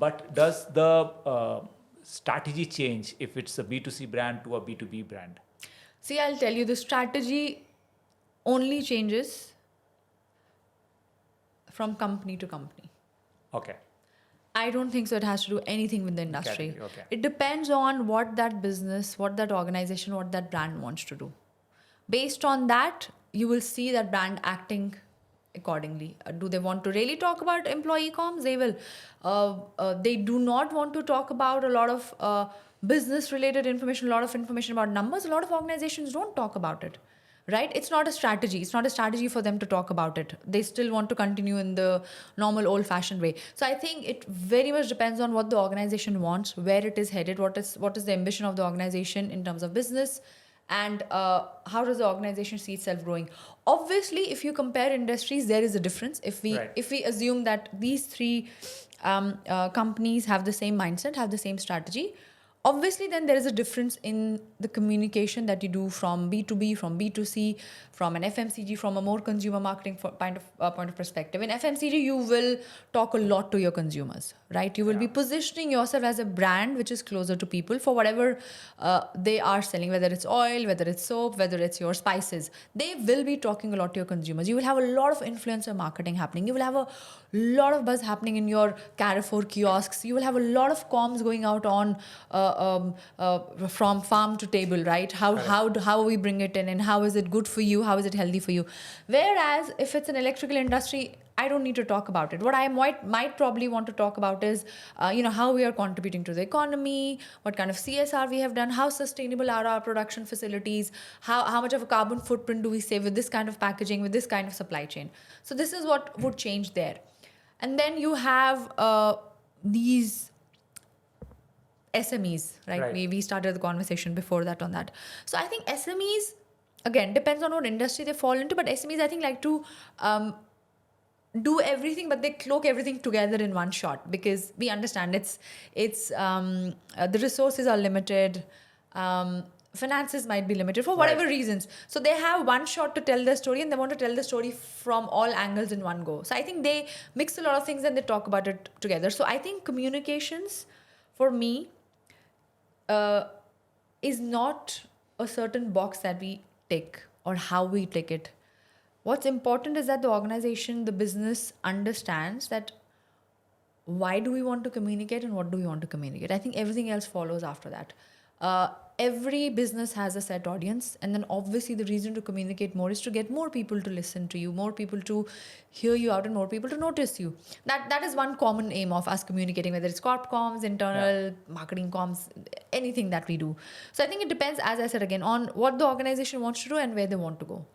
But does the strategy change if it's a B2C brand to a B2B brand? See, I'll tell you, the strategy only changes from company to company. Okay. I don't think so. It has to do anything with the industry. Category, okay. It depends on what that business, what that organization, what that brand wants to do. Based on that, you will see that brand acting accordingly. Do they want to really talk about employee comms? They will. They do not want to talk about a lot of business related information, a lot of information about numbers. A lot of organizations don't talk about it, right? It's not a strategy. It's not a strategy for them to talk about it. They still want to continue in the normal old fashioned way. So I think it very much depends on what the organization wants, where it is headed, what is the ambition of the organization in terms of business, and how does the organization see itself growing. Obviously, if you compare industries, there is a difference. If we assume that these three companies have the same mindset, have the same strategy, obviously then there is a difference in the communication that you do from B2B, from B2C, from an FMCG, from a more consumer marketing point of perspective. In FMCG, you will talk a lot to your consumers, right? You will be positioning yourself as a brand which is closer to people for whatever they are selling, whether it's oil, whether it's soap, whether it's your spices. They will be talking a lot to your consumers. You will have a lot of influencer marketing happening. You will have a lot of buzz happening in your Carrefour kiosks. You will have a lot of comms going out on from farm to table, right? How we bring it in, and how is it good for you? How is it healthy for you? Whereas if it's an electrical industry, I don't need to talk about it. What I might probably want to talk about is, how we are contributing to the economy, what kind of CSR we have done, how sustainable are our production facilities, how much of a carbon footprint do we save with this kind of packaging, with this kind of supply chain. So this is what would change there. And then you have these SMEs, right? We started the conversation before that on that. So I think SMEs, again, depends on what industry they fall into, but SMEs, I think, like to do everything, but they cloak everything together in one shot, because we understand the resources are limited, finances might be limited for whatever reasons. So they have one shot to tell their story, and they want to tell the story from all angles in one go. So I think they mix a lot of things and they talk about it together. So I think communications, for me, is not a certain box that we tick or how we tick it. What's important is that the organization, the business, understands that why do we want to communicate and what do we want to communicate. I think everything else follows after that. Every business has a set audience, and then obviously the reason to communicate more is to get more people to listen to you, more people to hear you out, and more people to notice you. That is one common aim of us communicating, whether it's corp comms, internal marketing comms, anything that we do. So I think it depends, as I said again, on what the organization wants to do and where they want to go.